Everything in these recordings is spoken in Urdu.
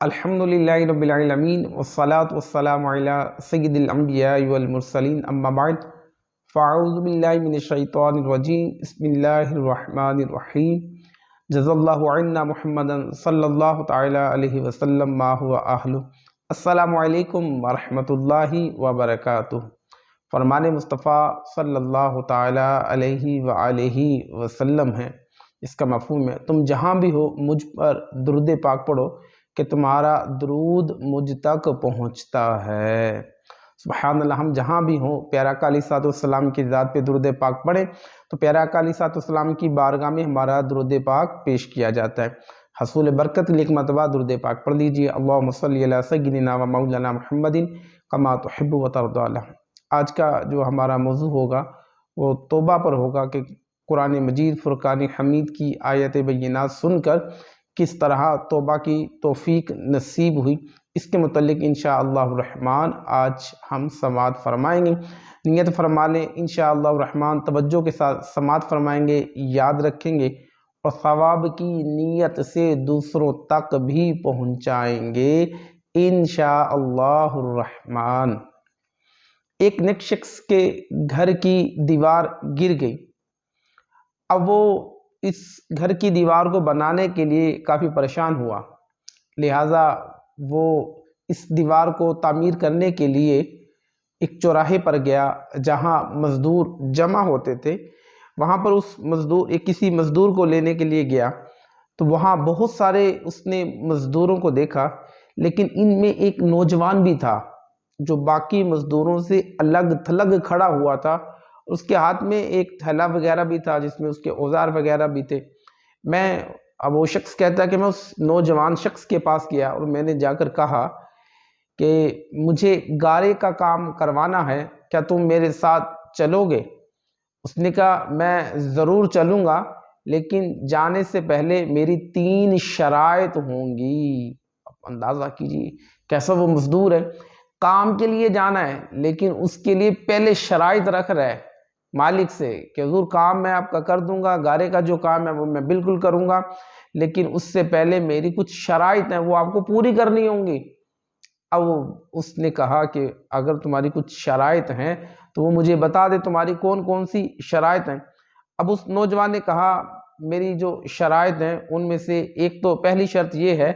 الحمدللہ رب العالمین والصلاة والسلام علی سید الانبیاء والمرسلین اما بعد فاعوذ باللہ من الشیطان الرجیم بسم اللہ الرحمن الرحیم جزا اللہ عنا محمدا صلی اللہ تعالی علیہ وسلم ما هو اہلہ۔ السلام علیکم ورحمۃ اللہ وبرکاتہ۔ فرمان مصطفیٰ صلی اللہ تعالی علیہ وآلہ وسلم ہے، اس کا مفہوم ہے تم جہاں بھی ہو مجھ پر درود پاک پڑھو کہ تمہارا درود مجھ تک پہنچتا ہے۔ سبحان اللہ، ہم جہاں بھی ہوں پیارا آقا علیہ السلام کی ذات پہ درود پاک پڑھیں تو پیارا آقا علیہ السلام کی بارگاہ میں ہمارا درود پاک پیش کیا جاتا ہے۔ حصول برکت ایک مرتبہ درود پاک پڑھ لیجئے، اللہم صلی علی سیدنا و مولانا محمد کما تحب و ترضی۔ آج کا جو ہمارا موضوع ہوگا وہ توبہ پر ہوگا کہ قرآن مجید فرقان حمید کی آیت بینات سن کر کس طرح توبہ کی توفیق نصیب ہوئی، اس کے متعلق انشاءاللہ الرحمن آج ہم سماعت فرمائیں گے۔ نیت فرما لیں انشاءاللہ الرحمن، توجہ کے ساتھ سماعت فرمائیں گے، یاد رکھیں گے اور ثواب کی نیت سے دوسروں تک بھی پہنچائیں گے انشاءاللہ الرحمن۔ ایک نیک شخص کے گھر کی دیوار گر گئی، اب وہ اس گھر کی دیوار کو بنانے کے لیے کافی پریشان ہوا، لہٰذا وہ اس دیوار کو تعمیر کرنے کے لیے ایک چوراہے پر گیا جہاں مزدور جمع ہوتے تھے، وہاں پر کسی مزدور کو لینے کے لیے گیا تو وہاں بہت سارے اس نے مزدوروں کو دیکھا، لیکن ان میں ایک نوجوان بھی تھا جو باقی مزدوروں سے الگ تھلگ کھڑا ہوا تھا، اس کے ہاتھ میں ایک تھیلا وغیرہ بھی تھا جس میں اس کے اوزار وغیرہ بھی تھے۔ اب وہ شخص کہتا ہے کہ میں اس نوجوان شخص کے پاس گیا اور میں نے جا کر کہا کہ مجھے گارے کا کام کروانا ہے، کیا تم میرے ساتھ چلو گے؟ اس نے کہا میں ضرور چلوں گا، لیکن جانے سے پہلے میری 3 شرائط ہوں گی۔ اب اندازہ کیجیے کیسا وہ مزدور ہے، کام کے لیے جانا ہے لیکن اس کے لیے پہلے شرائط رکھ رہا ہے مالک سے کہ حضور کام میں آپ کا کر دوں گا، گارے کا جو کام ہے وہ میں بالکل کروں گا، لیکن اس سے پہلے میری کچھ شرائط ہیں وہ آپ کو پوری کرنی ہوں گی۔ اب اس نے کہا کہ اگر تمہاری کچھ شرائط ہیں تو وہ مجھے بتا دے، تمہاری کون کون سی شرائط ہیں؟ اب اس نوجوان نے کہا میری جو شرائط ہیں ان میں سے ایک تو پہلی شرط یہ ہے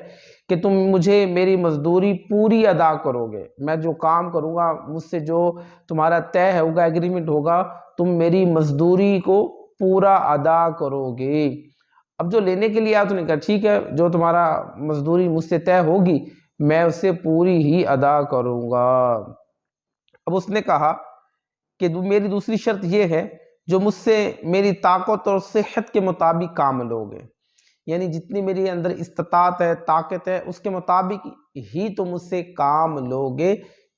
کہ تم مجھے میری مزدوری پوری ادا کرو گے، میں جو کام کروں گا مجھ سے جو تمہارا طے ہوگا، ایگریمنٹ ہوگا، تم میری مزدوری کو پورا ادا کرو گے۔ اب جو لینے کے لیے آیا تو نے کہا ٹھیک ہے، جو تمہارا مزدوری مجھ سے طے ہوگی میں اسے پوری ہی ادا کروں گا۔ اب اس نے کہا کہ میری دوسری شرط یہ ہے جو مجھ سے میری طاقت اور صحت کے مطابق کام لوگے، یعنی جتنی میری اندر استطاعت ہے، طاقت ہے، اس کے مطابق ہی تم مجھ سے کام لوگے،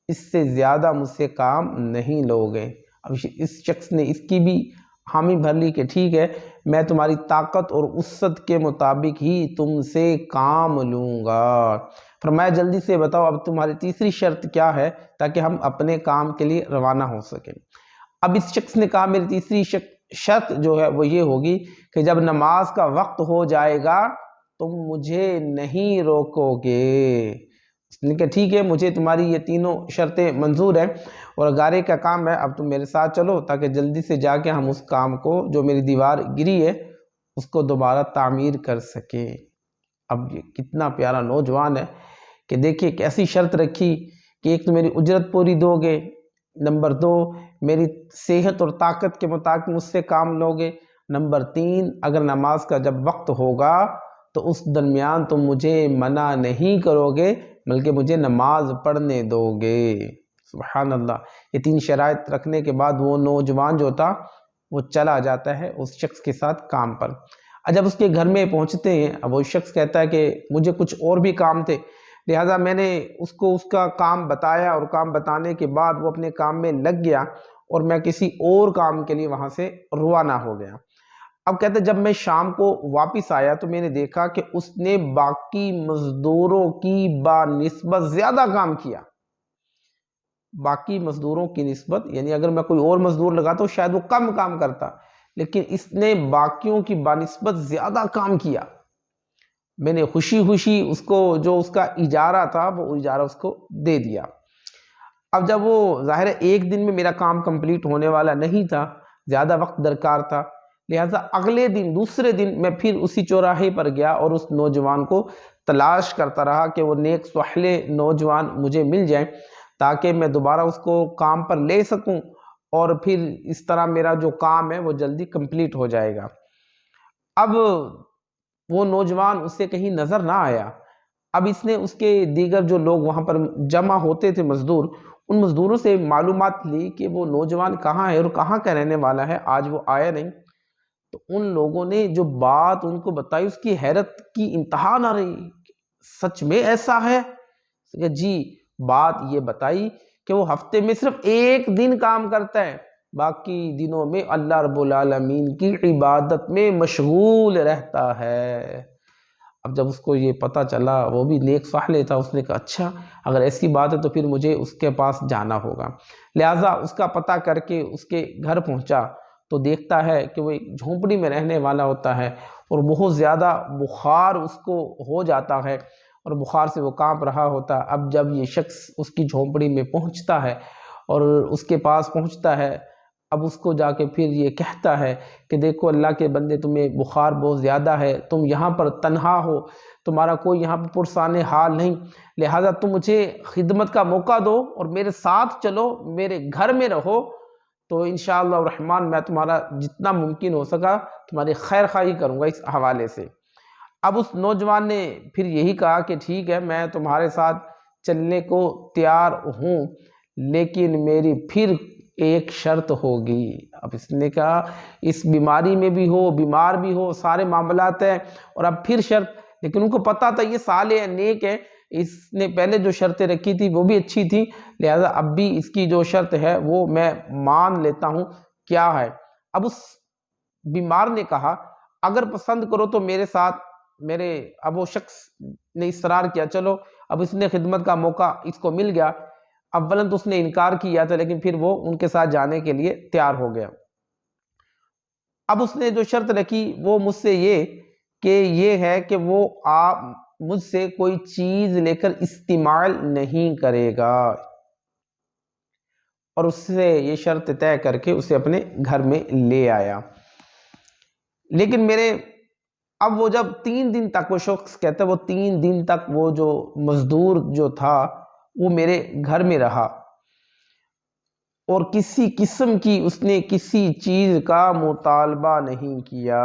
اس سے زیادہ مجھ سے کام نہیں لوگے۔ اب اس شخص نے اس کی بھی حامی بھر لی کہ ٹھیک ہے میں تمہاری طاقت اور وسعت کے مطابق ہی تم سے کام لوں گا۔ فرمایا جلدی سے بتاؤ اب تمہاری تیسری شرط کیا ہے تاکہ ہم اپنے کام کے لیے روانہ ہو سکیں۔ اب اس شخص نے کہا میری تیسری شرط جو ہے وہ یہ ہوگی کہ جب نماز کا وقت ہو جائے گا تم مجھے نہیں روکو گے۔ اس نے کہا ٹھیک ہے مجھے تمہاری یہ تینوں شرطیں منظور ہیں اور گارے کا کام ہے، اب تم میرے ساتھ چلو تاکہ جلدی سے جا کے ہم اس کام کو جو میری دیوار گری ہے اس کو دوبارہ تعمیر کر سکیں۔ اب یہ کتنا پیارا نوجوان ہے کہ دیکھیں کیسی شرط رکھی کہ ایک تو میری اجرت پوری دو گے، نمبر 2 میری صحت اور طاقت کے مطابق مجھ سے کام لوگے، نمبر 3 اگر نماز کا جب وقت ہوگا تو اس درمیان تم مجھے منع نہیں کرو گے بلکہ مجھے نماز پڑھنے دو گے۔ سبحان اللہ، یہ 3 شرائط رکھنے کے بعد وہ نوجوان جو تھا وہ چلا جاتا ہے اس شخص کے ساتھ کام پر۔ جب اس کے گھر میں پہنچتے ہیں اب وہ شخص کہتا ہے کہ مجھے کچھ اور بھی کام تھے، لہٰذا میں نے اس کو اس کا کام بتایا اور کام بتانے کے بعد وہ اپنے کام میں لگ گیا اور میں کسی اور کام کے لیے وہاں سے روانہ ہو گیا۔ اب کہتے ہیں جب میں شام کو واپس آیا تو میں نے دیکھا کہ اس نے باقی مزدوروں کی بنسبت زیادہ کام کیا، باقی مزدوروں کی نسبت، یعنی اگر میں کوئی اور مزدور لگاتا تو شاید وہ کم کام کرتا، لیکن اس نے باقیوں کی بنسبت زیادہ کام کیا۔ میں نے خوشی خوشی اس کو جو اس کا اجارہ تھا وہ اجارہ اس کو دے دیا۔ اب جب وہ ظاہر ہے ایک دن میں میرا کام کمپلیٹ ہونے والا نہیں تھا، زیادہ وقت درکار تھا، لہٰذا اگلے دن دوسرے دن میں پھر اسی چوراہے پر گیا اور اس نوجوان کو تلاش کرتا رہا کہ وہ نیک صالح نوجوان مجھے مل جائیں تاکہ میں دوبارہ اس کو کام پر لے سکوں اور پھر اس طرح میرا جو کام ہے وہ جلدی کمپلیٹ ہو جائے گا۔ اب وہ نوجوان اس سے کہیں نظر نہ آیا۔ اب اس نے اس کے دیگر جو لوگ وہاں پر جمع ہوتے تھے مزدور، ان مزدوروں سے معلومات لی کہ وہ نوجوان کہاں ہے اور کہاں کا رہنے والا ہے، آج وہ آیا نہیں۔ تو ان لوگوں نے جو بات ان کو بتائی اس کی حیرت کی انتہا نہ رہی، سچ میں ایسا ہے؟ کہ جی، بات یہ بتائی کہ وہ ہفتے میں صرف ایک دن کام کرتا ہے، باقی دنوں میں اللہ رب العالمین کی عبادت میں مشغول رہتا ہے۔ اب جب اس کو یہ پتہ چلا، وہ بھی نیک صالح تھا، اس نے کہا اچھا اگر ایسی بات ہے تو پھر مجھے اس کے پاس جانا ہوگا۔ لہٰذا اس کا پتہ کر کے اس کے گھر پہنچا تو دیکھتا ہے کہ وہ ایک جھونپڑی میں رہنے والا ہوتا ہے اور بہت زیادہ بخار اس کو ہو جاتا ہے اور بخار سے وہ کانپ رہا ہوتا ہے۔ اب جب یہ شخص اس کی جھونپڑی میں پہنچتا ہے اور اس کے پاس پہنچتا ہے، اب اس کو جا کے پھر یہ کہتا ہے کہ دیکھو اللہ کے بندے، تمہیں بخار بہت زیادہ ہے، تم یہاں پر تنہا ہو، تمہارا کوئی یہاں پر پرسان حال نہیں، لہٰذا تم مجھے خدمت کا موقع دو اور میرے ساتھ چلو، میرے گھر میں رہو، تو انشاءاللہ الرحمن میں تمہارا جتنا ممکن ہو سکا تمہاری خیر خواہی کروں گا اس حوالے سے۔ اب اس نوجوان نے پھر یہی کہا کہ ٹھیک ہے، میں تمہارے ساتھ چلنے کو تیار ہوں، لیکن میری پھر ایک شرط ہوگی۔ اب اس نے کہا اس بیماری میں بھی ہو، بیمار بھی ہو، سارے معاملات ہیں، اور اب پھر شرط، لیکن ان کو پتہ تھا یہ صالح ہے، نیک ہے، اس نے پہلے جو شرطیں رکھی تھی وہ بھی اچھی تھی، لہذا اب بھی اس کی جو شرط ہے وہ میں مان لیتا ہوں۔ کیا ہے؟ اب اس بیمار نے کہا اگر پسند کرو تو میرے ساتھ اب وہ شخص نے اصرار کیا، چلو اب اس نے خدمت کا موقع اس کو مل گیا۔ اولاً تو اس نے انکار کیا تھا، لیکن پھر وہ ان کے ساتھ جانے کے لیے تیار ہو گیا۔ اب اس نے جو شرط رکھی وہ مجھ سے یہ ہے کہ وہ آپ مجھ سے کوئی چیز لے کر استعمال نہیں کرے گا، اور اس سے یہ شرط طے کر کے اسے اپنے گھر میں لے آیا۔ لیکن اب وہ جب 3 دن تک، وہ شخص کہتا ہے وہ 3 دن تک وہ جو مزدور جو تھا وہ میرے گھر میں رہا، اور کسی قسم کی اس نے کسی چیز کا مطالبہ نہیں کیا،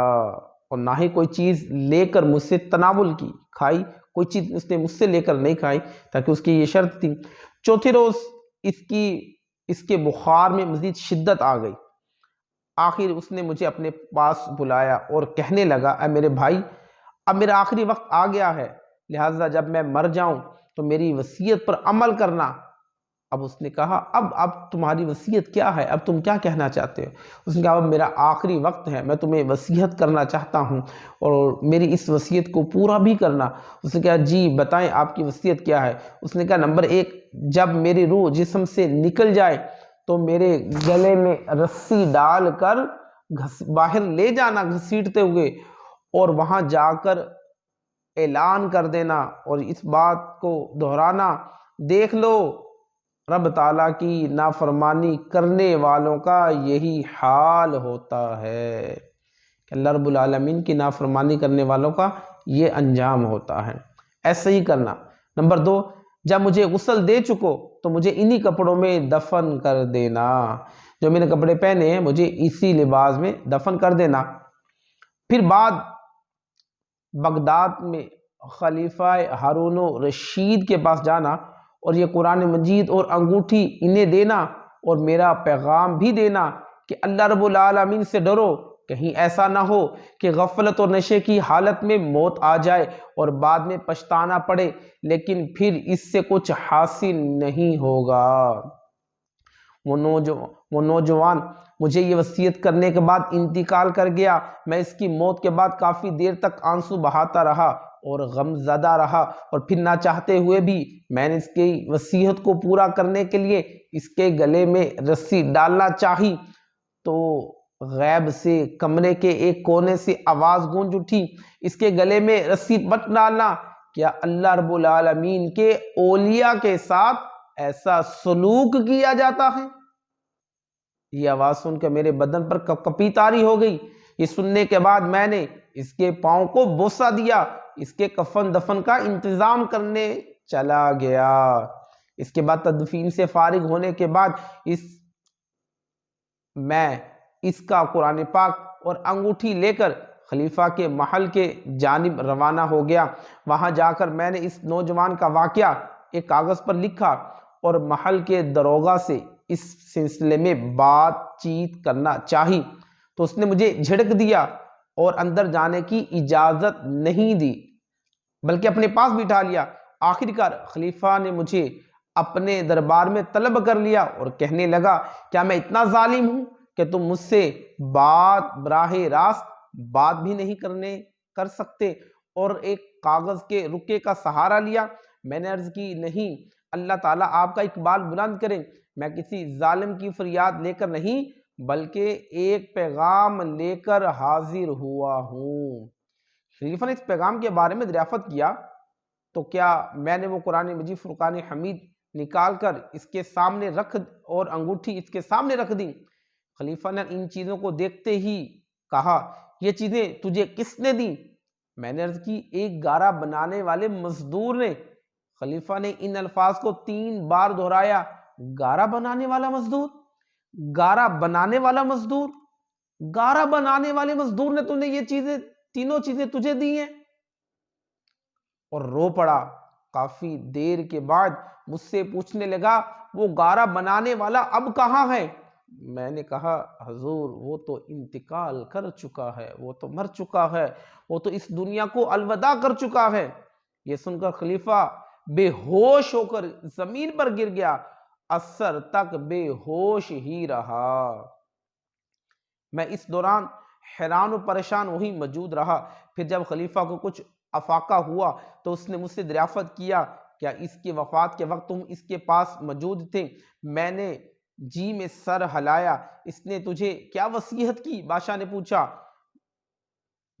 اور نہ ہی کوئی چیز لے کر مجھ سے تناول کی، کھائی، کوئی چیز اس نے مجھ سے لے کر نہیں کھائی، تاکہ اس کی یہ شرط تھی۔ چوتھے روز اس کے بخار میں مزید شدت آ گئی۔ آخر اس نے مجھے اپنے پاس بلایا اور کہنے لگا اے میرے بھائی، اب میرا آخری وقت آ گیا ہے، لہٰذا جب میں مر جاؤں تو میری وصیت پر عمل کرنا۔ اب اس نے کہا اب تمہاری وصیت کیا ہے؟ اب تم کیا کہنا چاہتے ہو؟ اس نے کہا اب میرا آخری وقت ہے، میں تمہیں وصیت کرنا چاہتا ہوں اور میری اس وصیت کو پورا بھی کرنا۔ اس نے کہا جی بتائیں آپ کی وصیت کیا ہے؟ اس نے کہا نمبر 1، جب میری روح جسم سے نکل جائے تو میرے گلے میں رسی ڈال کر باہر لے جانا گھسیٹتے ہوئے، اور وہاں جا کر اعلان کر دینا اور اس بات کو دہرانا، دیکھ لو رب تعالیٰ کی نافرمانی کرنے والوں کا یہی حال ہوتا ہے، کہ اللہ رب العالمین کی نافرمانی کرنے والوں کا یہ انجام ہوتا ہے، ایسے ہی کرنا۔ نمبر 2، جب مجھے غسل دے چکو تو مجھے انہی کپڑوں میں دفن کر دینا، جو میں نے کپڑے پہنے ہیں مجھے اسی لباس میں دفن کر دینا۔ پھر بعد بغداد میں خلیفہ ہارون رشید کے پاس جانا اور یہ قرآن مجید اور انگوٹھی انہیں دینا، اور میرا پیغام بھی دینا کہ اللہ رب العالمین سے ڈرو، کہیں ایسا نہ ہو کہ غفلت اور نشے کی حالت میں موت آ جائے اور بعد میں پچھتانا پڑے، لیکن پھر اس سے کچھ حاصل نہیں ہوگا۔ وہ نوجوان مجھے یہ وصیت کرنے کے بعد انتقال کر گیا۔ میں اس کی موت کے بعد کافی دیر تک آنسو بہاتا رہا اور غم زدہ رہا، اور پھر نہ چاہتے ہوئے بھی میں نے اس کی وصیت کو پورا کرنے کے لیے اس کے گلے میں رسی ڈالنا چاہی، تو غیب سے کمرے کے ایک کونے سے آواز گونج اٹھی، اس کے گلے میں رسی بٹ ڈالنا۔ کیا اللہ رب العالمین کے اولیاء کے ساتھ ایسا سلوک کیا جاتا ہے؟ یہ آواز سن کر میرے بدن پر کپی طاری ہو گئی۔ یہ سننے کے بعد میں نے اس کے پاؤں کو بوسہ دیا، اس کے کفن دفن کا انتظام کرنے چلا گیا۔ اس کے بعد تدفین سے فارغ ہونے کے بعد میں اس کا قرآن پاک اور انگوٹھی لے کر خلیفہ کے محل کے جانب روانہ ہو گیا۔ وہاں جا کر میں نے اس نوجوان کا واقعہ ایک کاغذ پر لکھا اور محل کے داروغہ سے اس سلسلے میں بات چیت کرنا چاہی تو اس نے مجھے جھڑک دیا اور اندر جانے کی اجازت نہیں دی، بلکہ اپنے پاس بٹھا لیا۔ آخر کار خلیفہ نے مجھے اپنے دربار میں طلب کر لیا اور کہنے لگا، کیا میں اتنا ظالم ہوں کہ تم مجھ سے براہ راست بات بھی نہیں کر سکتے؟ اور ایک کاغذ کے رکے کا سہارا لیا۔ میں نے عرض کی، نہیں، اللہ تعالیٰ آپ کا اقبال بلند کرے، میں کسی ظالم کی فریاد لے کر نہیں بلکہ ایک پیغام لے کر حاضر ہوا ہوں۔ خلیفہ نے اس پیغام کے بارے میں دریافت کیا تو کیا میں نے وہ قرآن مجید فرقان حمید نکال کر اس کے سامنے رکھ اور انگوٹھی اس کے سامنے رکھ دی۔ خلیفہ نے ان چیزوں کو دیکھتے ہی کہا، یہ چیزیں تجھے کس نے دی؟ میں نے عرض کی، ایک گارا بنانے والے مزدور نے۔ خلیفہ نے ان الفاظ کو 3 بار دہرایا، گارا بنانے والا مزدور، گارا بنانے والا مزدور، گارا بنانے والے مزدور نے تم نے یہ چیزیں، تینوں چیزیں تجھے دی ہیں؟ اور رو پڑا۔ کافی دیر کے بعد مجھ سے پوچھنے لگا، وہ گارا بنانے والا اب کہاں ہے؟ میں نے کہا، حضور وہ تو انتقال کر چکا ہے، وہ تو مر چکا ہے، وہ تو اس دنیا کو الوداع کر چکا ہے۔ یہ سن کر خلیفہ بے ہوش ہو کر زمین پر گر گیا، عصر تک بے ہوش ہی رہا۔ میں اس دوران حیران و پریشان وہی موجود رہا۔ پھر جب خلیفہ کو کچھ افاقہ ہوا تو اس نے مجھ سے دریافت کیا، کیا اس کی وفات کے وقت تم اس کے پاس موجود تھے؟ میں نے جی میں سر ہلایا۔ اس نے تجھے کیا وصیت کی؟ بادشاہ نے پوچھا۔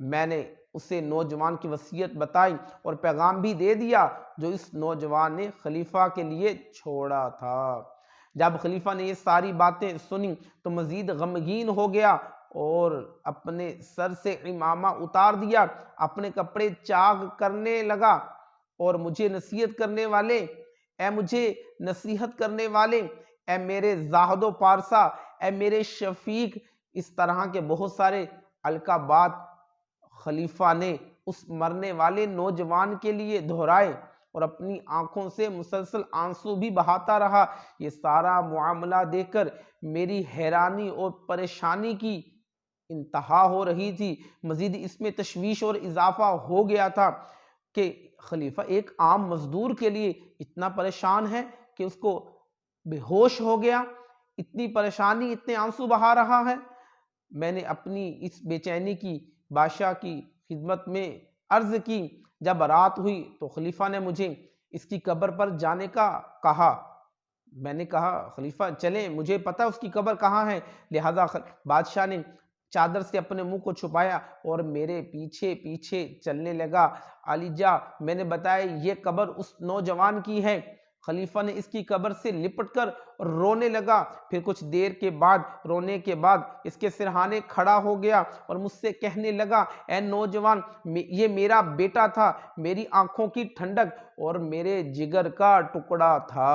میں نے اسے نوجوان کی وصیت بتائی اور پیغام بھی دے دیا جو اس نوجوان نے خلیفہ کے لیے چھوڑا تھا۔ جب خلیفہ نے یہ ساری باتیں سنی تو مزید غمگین ہو گیا اور اپنے سر سے عمامہ اتار دیا، اپنے کپڑے چاک کرنے لگا اور مجھے نصیحت کرنے والے، اے میرے زاہد و پارسا، اے میرے شفیق، اس طرح کے بہت سارے القابات خلیفہ نے اس مرنے والے نوجوان کے لیے دہرائے اور اپنی آنکھوں سے مسلسل آنسو بھی بہاتا رہا۔ یہ سارا معاملہ دیکھ کر میری حیرانی اور پریشانی کی انتہا ہو رہی تھی۔ مزید اس میں تشویش اور اضافہ ہو گیا تھا کہ خلیفہ ایک عام مزدور کے لیے اتنا پریشان ہے کہ اس کو بے ہوش ہو گیا، اتنی پریشانی، اتنے آنسو بہا رہا ہے۔ میں نے اپنی اس بے چینی کی بادشاہ کی خدمت میں عرض کی۔ جب رات ہوئی تو خلیفہ نے مجھے اس کی قبر پر جانے کا کہا۔ میں نے کہا، خلیفہ چلیں، مجھے پتہ اس کی قبر کہاں ہے۔ لہذا بادشاہ نے چادر سے اپنے منہ کو چھپایا اور میرے پیچھے پیچھے چلنے لگا۔ علی جا، میں نے بتایا، یہ قبر اس نوجوان کی ہے۔ خلیفہ نے اس کی قبر سے لپٹ کر رونے لگا۔ پھر کچھ دیر کے بعد رونے کے بعد اس کے سرہانے کھڑا ہو گیا اور مجھ سے کہنے لگا، اے نوجوان، یہ میرا بیٹا تھا، میری آنکھوں کی ٹھنڈک اور میرے جگر کا ٹکڑا تھا۔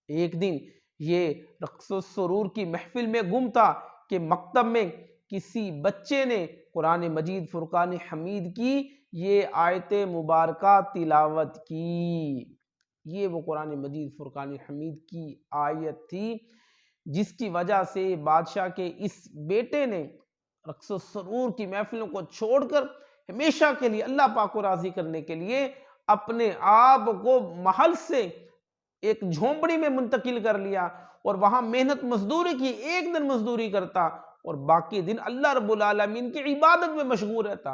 ایک دن یہ رقص و سرور کی محفل میں گم تھا کہ مکتب میں کسی بچے نے قرآن مجید فرقان حمید کی یہ آیت مبارکہ تلاوت کی۔ یہ وہ قرآن مجید فرقان حمید کی آیت تھی جس کی وجہ سے بادشاہ کے اس بیٹے نے رقص و سرور کی محفلوں کو چھوڑ کر ہمیشہ کے لیے اللہ پاک کو راضی کرنے کے لیے اپنے آپ کو محل سے ایک جھونپڑی میں منتقل کر لیا اور وہاں محنت مزدوری کی، ایک دن مزدوری کرتا اور باقی دن اللہ رب العالمین کی عبادت میں مشغول رہتا،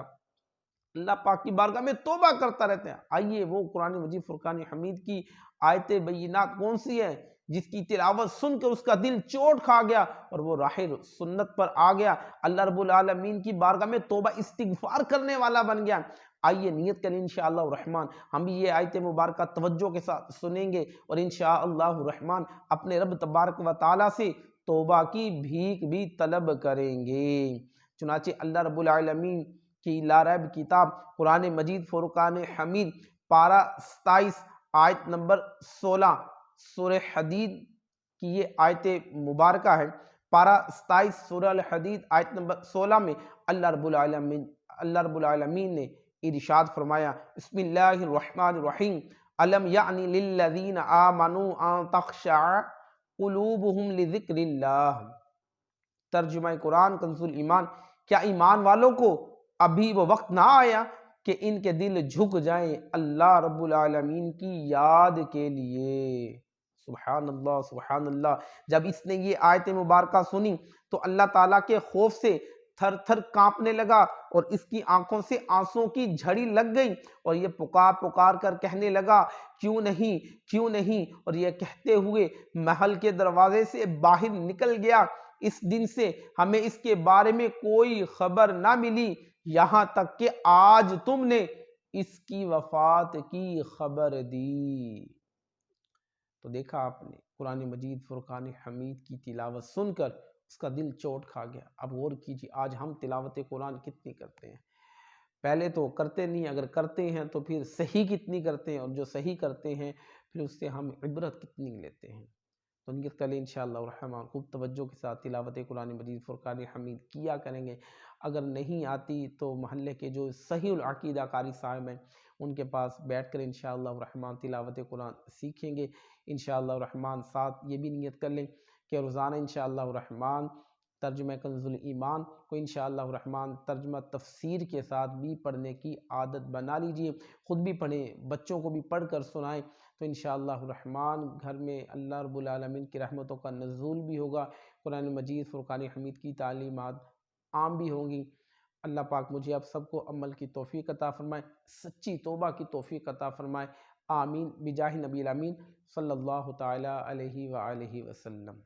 اللہ پاک کی بارگاہ میں توبہ کرتا رہتا ہے۔ آئیے وہ قرآن مجید فرقان حمید کی آیت بینات کون سی ہے جس کی تلاوت سن کر اس کا دل چوٹ کھا گیا اور وہ راہ سنت پر آ گیا، اللہ رب العالمین کی بارگاہ میں توبہ استغفار کرنے والا بن گیا۔ آئیے نیت کریں انشاءاللہ الرحمن ہم بھی یہ آیت مبارکہ توجہ کے ساتھ سنیں گے اور انشاءاللہ الرحمن اپنے رب تبارک و تعالیٰ سے توبہ کی بھیک بھی طلب کریں گے۔ چنانچہ اللہ رب العالمین کی لا ریب کتاب قرآن مجید فرقان حمید پارہ 27 آیت نمبر 16 سورہ حدید کی یہ آیت مبارکہ ہے۔ پارہ 27 سورہ الحدید آیت نمبر 16 میں اللہ رب العالمین نے ارشاد فرمایا، بسم اللہ الرحمن الرحیم، الم یعنی للذین آمنوا ان تخشع قلوبہم لذکر اللہ۔ ترجمہ قرآن کنز الایمان، کیا ایمان والوں کو ابھی وہ وقت نہ آیا کہ ان کے دل جھک جائیں اللہ رب العالمین کی یاد کے لیے؟ سبحان اللہ سبحان اللہ۔ جب اس نے یہ آیت مبارکہ سنی تو اللہ تعالیٰ کے خوف سے تھر تھر کانپنے لگا اور اس کی آنکھوں سے آنسوں کی جھڑی لگ گئی اور یہ پکار پکار کر کہنے لگا، کیوں نہیں کیوں نہیں، اور یہ کہتے ہوئے محل کے دروازے سے باہر نکل گیا۔ اس دن سے ہمیں اس کے بارے میں کوئی خبر نہ ملی یہاں تک کہ آج تم نے اس کی وفات کی خبر دی۔ تو دیکھا آپ نے قرآن مجید فرقان حمید کی تلاوت سن کر اس کا دل چوٹ کھا گیا۔ اب غور کیجیے آج ہم تلاوت قرآن کتنی کرتے ہیں؟ پہلے تو کرتے نہیں، اگر کرتے ہیں تو پھر صحیح کتنی کرتے ہیں، اور جو صحیح کرتے ہیں پھر اس سے ہم عبرت کتنی لیتے ہیں۔ تو نیت کریں انشاءاللہ الرحمن خوب توجہ کے ساتھ تلاوت قرآن مجید فرقان حمید کیا کریں گے۔ اگر نہیں آتی تو محلے کے جو صحیح العقیدہ قاری صاحب ہیں ان کے پاس بیٹھ کر انشاءاللہ الرحمن تلاوت قرآن سیکھیں گے انشاءاللہ الرحمن۔ ساتھ یہ بھی نیت کر لیں کہ روزانہ انشاءاللہ الرحمن ترجمہ کنز الایمان کو انشاءاللہ الرحمن ترجمہ تفسیر کے ساتھ بھی پڑھنے کی عادت بنا لیجئے، خود بھی پڑھیں، بچوں کو بھی پڑھ کر سنائیں، تو انشاءاللہ الرحمن گھر میں اللہ رب العالمین کی رحمتوں کا نزول بھی ہوگا، قرآن مجید فرقان حمید کی تعلیمات عام بھی ہوں گی۔ اللہ پاک مجھے آپ سب کو عمل کی توفیق عطا فرمائے، سچی توبہ کی توفیق عطا فرمائے، آمین بجاہ نبی الامین صلی اللہ تعالی علیہ وآلہ وسلم۔